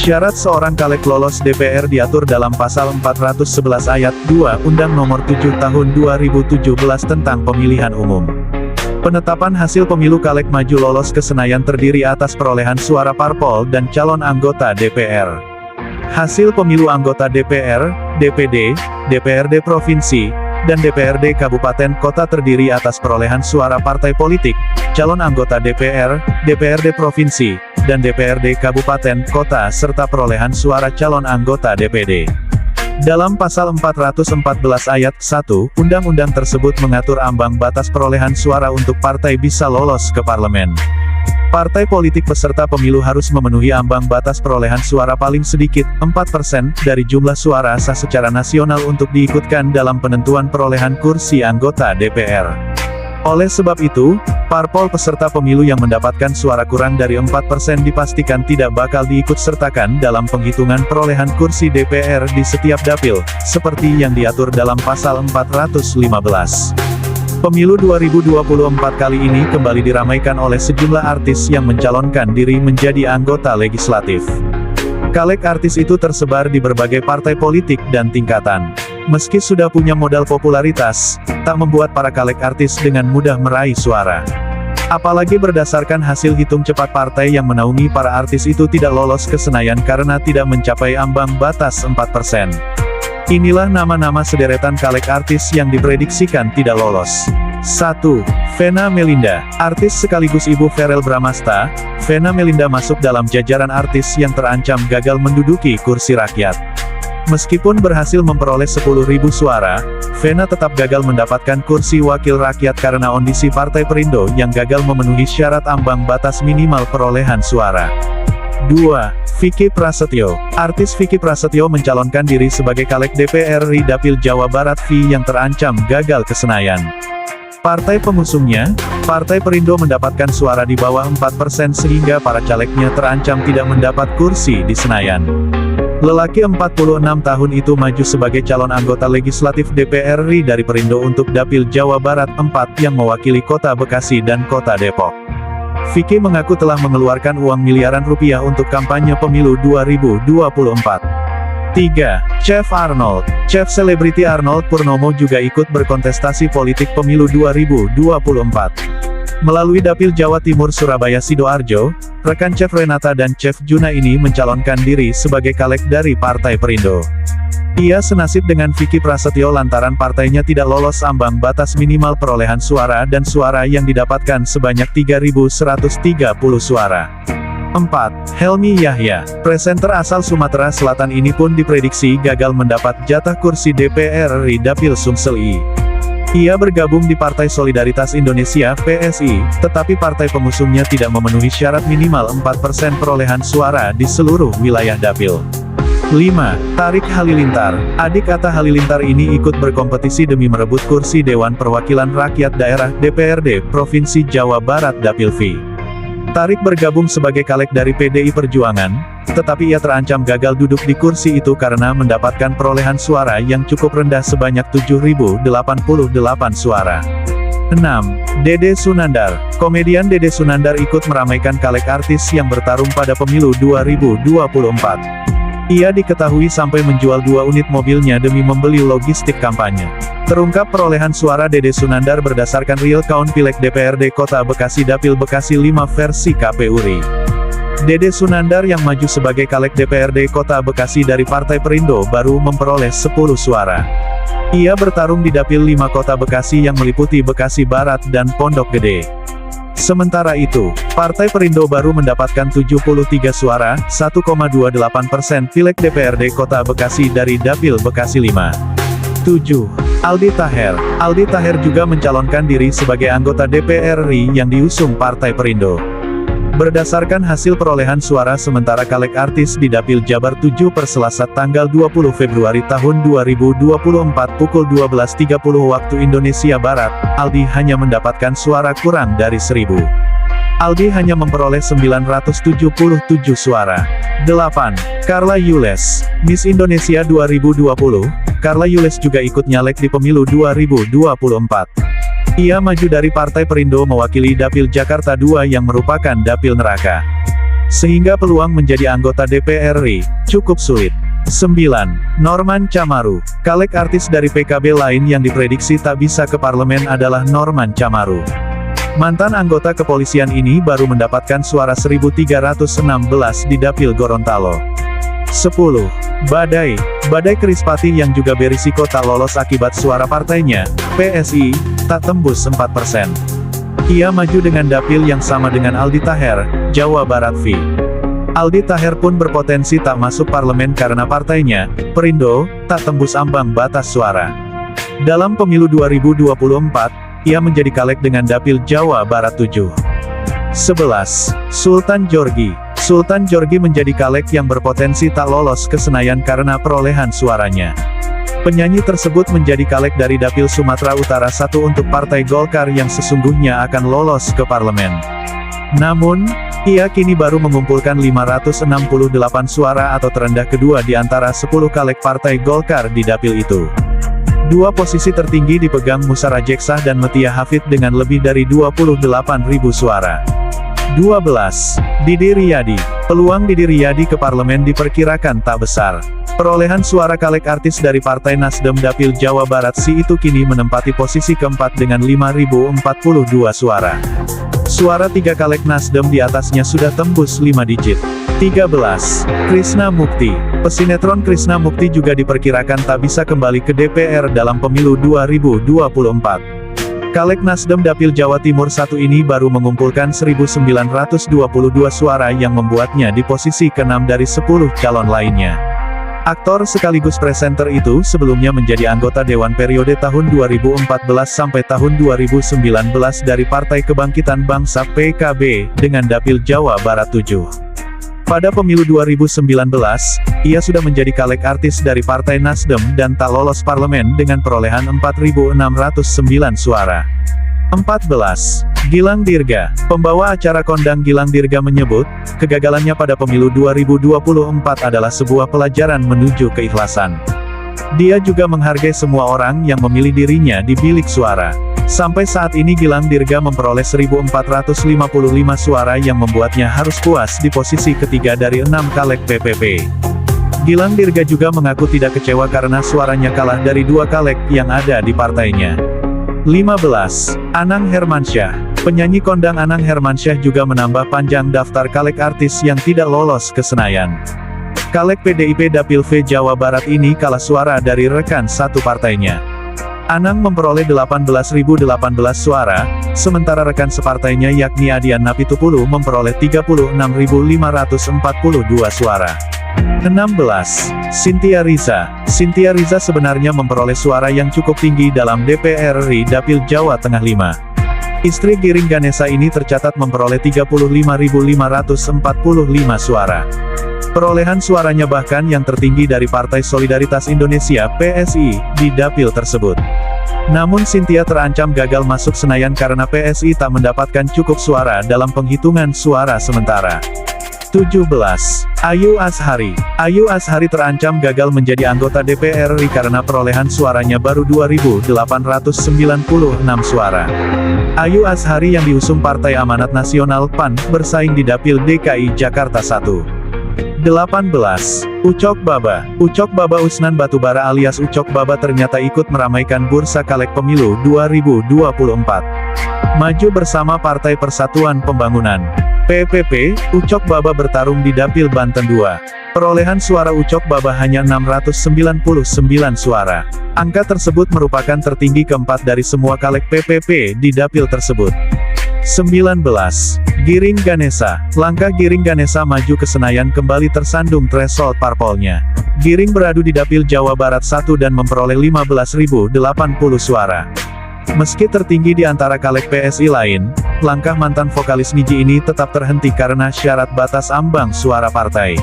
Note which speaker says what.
Speaker 1: Syarat seorang caleg lolos DPR diatur dalam Pasal 411 Ayat 2 Undang Nomor 7 Tahun 2017 tentang Pemilihan Umum. Penetapan hasil pemilu caleg maju lolos ke Senayan terdiri atas perolehan suara parpol dan calon anggota DPR. Hasil pemilu anggota DPR, DPD, DPRD Provinsi, dan DPRD Kabupaten Kota terdiri atas perolehan suara partai politik, calon anggota DPR, DPRD Provinsi, dan DPRD Kabupaten Kota serta perolehan suara calon anggota DPD. Dalam Pasal 414 Ayat 1, Undang-Undang tersebut mengatur ambang batas perolehan suara untuk partai bisa lolos ke parlemen. Partai politik peserta pemilu harus memenuhi ambang batas perolehan suara paling sedikit, 4% dari jumlah suara sah secara nasional untuk diikutkan dalam penentuan perolehan kursi anggota DPR. Oleh sebab itu, parpol peserta pemilu yang mendapatkan suara kurang dari 4% dipastikan tidak bakal diikutsertakan dalam penghitungan perolehan kursi DPR di setiap dapil, seperti yang diatur dalam Pasal 415. Pemilu 2024 kali ini kembali diramaikan oleh sejumlah artis yang mencalonkan diri menjadi anggota legislatif. Caleg artis itu tersebar di berbagai partai politik dan tingkatan. Meski sudah punya modal popularitas, tak membuat para caleg artis dengan mudah meraih suara. Apalagi berdasarkan hasil hitung cepat partai yang menaungi para artis itu tidak lolos ke Senayan karena tidak mencapai ambang batas 4%. Inilah nama-nama sederetan caleg artis yang diprediksikan tidak lolos. 1. Vena Melinda. Artis sekaligus ibu Verrell Bramasta, Vena Melinda masuk dalam jajaran artis yang terancam gagal menduduki kursi rakyat. Meskipun berhasil memperoleh 10.000 suara, Vena tetap gagal mendapatkan kursi wakil rakyat karena ondisi Partai Perindo yang gagal memenuhi syarat ambang batas minimal perolehan suara. 2. Vicky Prasetyo. Artis Vicky Prasetyo mencalonkan diri sebagai caleg DPR RI Dapil Jawa Barat V yang terancam gagal ke Senayan. Partai pengusungnya, Partai Perindo mendapatkan suara di bawah 4% sehingga para calegnya terancam tidak mendapat kursi di Senayan. Lelaki 46 tahun itu maju sebagai calon anggota legislatif DPR RI dari Perindo untuk Dapil Jawa Barat 4 yang mewakili Kota Bekasi dan Kota Depok. Vicky mengaku telah mengeluarkan uang miliaran rupiah untuk kampanye pemilu 2024. 3. Chef Arnold. Chef selebriti Arnold Purnomo juga ikut berkontestasi politik pemilu 2024. Melalui Dapil Jawa Timur Surabaya Sidoarjo, rekan Chef Renata dan Chef Juna ini mencalonkan diri sebagai caleg dari Partai Perindo. Ia senasib dengan Vicky Prasetyo lantaran partainya tidak lolos ambang batas minimal perolehan suara dan suara yang didapatkan sebanyak 3.130 suara. 4. Helmi Yahya. Presenter asal Sumatera Selatan ini pun diprediksi gagal mendapat jatah kursi DPR RI Dapil Sumsel I. Ia bergabung di Partai Solidaritas Indonesia (PSI), tetapi partai pengusungnya tidak memenuhi syarat minimal 4% perolehan suara di seluruh wilayah dapil. 5. Tarik Halilintar. Adik Atta Halilintar ini ikut berkompetisi demi merebut kursi Dewan Perwakilan Rakyat Daerah (DPRD) Provinsi Jawa Barat Dapil V. Tarik bergabung sebagai caleg dari PDI Perjuangan, tetapi ia terancam gagal duduk di kursi itu karena mendapatkan perolehan suara yang cukup rendah sebanyak 7.088 suara. 6. Dede Sunandar. Komedian Dede Sunandar ikut meramaikan caleg artis yang bertarung pada pemilu 2024. Ia diketahui sampai menjual 2 unit mobilnya demi membeli logistik kampanye. Terungkap perolehan suara Dede Sunandar berdasarkan real count Pileg DPRD Kota Bekasi Dapil Bekasi 5 versi KPU RI. Dede Sunandar yang maju sebagai caleg DPRD Kota Bekasi dari Partai Perindo baru memperoleh 10 suara. Ia bertarung di Dapil 5 Kota Bekasi yang meliputi Bekasi Barat dan Pondok Gede. Sementara itu, Partai Perindo baru mendapatkan 73 suara, 1,28% Pileg DPRD Kota Bekasi dari Dapil Bekasi 5. 7. Aldi Taher. Aldi Taher juga mencalonkan diri sebagai anggota DPR RI yang diusung Partai Perindo. Berdasarkan hasil perolehan suara sementara caleg artis di Dapil Jabar 7 per Selasa tanggal 20 Februari tahun 2024 pukul 12.30 waktu Indonesia Barat, Aldi hanya mendapatkan suara kurang dari 1.000. Aldi hanya memperoleh 977 suara. 8. Carla Yules. Miss Indonesia 2020, Carla Yules juga ikut nyalek di pemilu 2024. Ia maju dari Partai Perindo mewakili Dapil Jakarta II yang merupakan dapil neraka. sehingga peluang menjadi anggota DPR RI cukup sulit. 9. Norman Chamaru. Caleg artis dari PKB lain yang diprediksi tak bisa ke parlemen adalah Norman Chamaru. Mantan anggota kepolisian ini baru mendapatkan suara 1.316 di Dapil Gorontalo. 10. Badai. Badai Krispati yang juga berisiko tak lolos akibat suara partainya, PSI, tak tembus 4%. Ia maju dengan dapil yang sama dengan Aldi Taher, Jawa Barat V. Aldi Taher pun berpotensi tak masuk parlemen karena partainya, Perindo, tak tembus ambang batas suara. Dalam pemilu 2024, ia menjadi caleg dengan dapil Jawa Barat 7. 11. Sultan Djorghi. Sultan Djorghi menjadi caleg yang berpotensi tak lolos ke Senayan karena perolehan suaranya. Penyanyi tersebut menjadi caleg dari dapil Sumatera Utara 1 untuk Partai Golkar yang sesungguhnya akan lolos ke parlemen. Namun, ia kini baru mengumpulkan 568 suara atau terendah kedua di antara 10 caleg Partai Golkar di dapil itu. Dua posisi tertinggi dipegang Musa Rajeksah dan Metia Hafid dengan lebih dari 28.000 suara. 12. Didi Riyadi. Peluang Didi Riyadi ke parlemen diperkirakan tak besar. Perolehan suara caleg artis dari Partai Nasdem Dapil Jawa Barat Si itu kini menempati posisi keempat dengan 5.042 suara. Suara 3 caleg Nasdem di atasnya sudah tembus 5 digit. 13. Krishna Mukti. Pesinetron Krishna Mukti juga diperkirakan tak bisa kembali ke DPR dalam pemilu 2024. Caleg Nasdem Dapil Jawa Timur 1 ini baru mengumpulkan 1.922 suara yang membuatnya di posisi ke-6 dari 10 calon lainnya. Aktor sekaligus presenter itu sebelumnya menjadi anggota Dewan periode tahun 2014 sampai tahun 2019 dari Partai Kebangkitan Bangsa PKB, dengan dapil Jawa Barat 7. Pada pemilu 2019, ia sudah menjadi caleg artis dari Partai Nasdem dan tak lolos parlemen dengan perolehan 4.609 suara. 14. Gilang Dirga. Pembawa acara kondang Gilang Dirga menyebut, kegagalannya pada pemilu 2024 adalah sebuah pelajaran menuju keikhlasan. Dia juga menghargai semua orang yang memilih dirinya di bilik suara. Sampai saat ini Gilang Dirga memperoleh 1.455 suara yang membuatnya harus puas di posisi ketiga dari 6 caleg PPP. Gilang Dirga juga mengaku tidak kecewa karena suaranya kalah dari 2 caleg yang ada di partainya. 15. Anang Hermansyah. Penyanyi kondang Anang Hermansyah juga menambah panjang daftar caleg artis yang tidak lolos ke Senayan. Caleg PDIP Dapil V Jawa Barat ini kalah suara dari rekan satu partainya. Anang memperoleh 18.018 suara, sementara rekan separtainya yakni Adian Napitupulu memperoleh 36.542 suara. 16. Cynthia Riza. Cynthia Riza sebenarnya memperoleh suara yang cukup tinggi dalam DPR RI Dapil Jawa Tengah 5. Istri Giring Ganesa ini tercatat memperoleh 35.545 suara. Perolehan suaranya bahkan yang tertinggi dari Partai Solidaritas Indonesia (PSI) di dapil tersebut. Namun Cynthia terancam gagal masuk Senayan karena PSI tak mendapatkan cukup suara dalam penghitungan suara sementara. 17. Ayu Azhari. Ayu Azhari terancam gagal menjadi anggota DPR RI karena perolehan suaranya baru 2.896 suara. Ayu Azhari yang diusung Partai Amanat Nasional PAN, bersaing di Dapil DKI Jakarta 1. 18. Ucok Baba. Ucok Baba Usnan Batubara alias Ucok Baba ternyata ikut meramaikan bursa caleg pemilu 2024. Maju bersama Partai Persatuan Pembangunan PPP, Ucok Baba bertarung di Dapil Banten 2. Perolehan suara Ucok Baba hanya 699 suara. Angka tersebut merupakan tertinggi keempat dari semua caleg PPP di dapil tersebut. 19. Giring Ganesa. Langkah Giring Ganesa maju ke Senayan kembali tersandung threshold parpolnya. Giring beradu di Dapil Jawa Barat 1 dan memperoleh 15.080 suara. Meski tertinggi di antara caleg PSI lain, langkah mantan vokalis Niji ini tetap terhenti karena syarat batas ambang suara partai.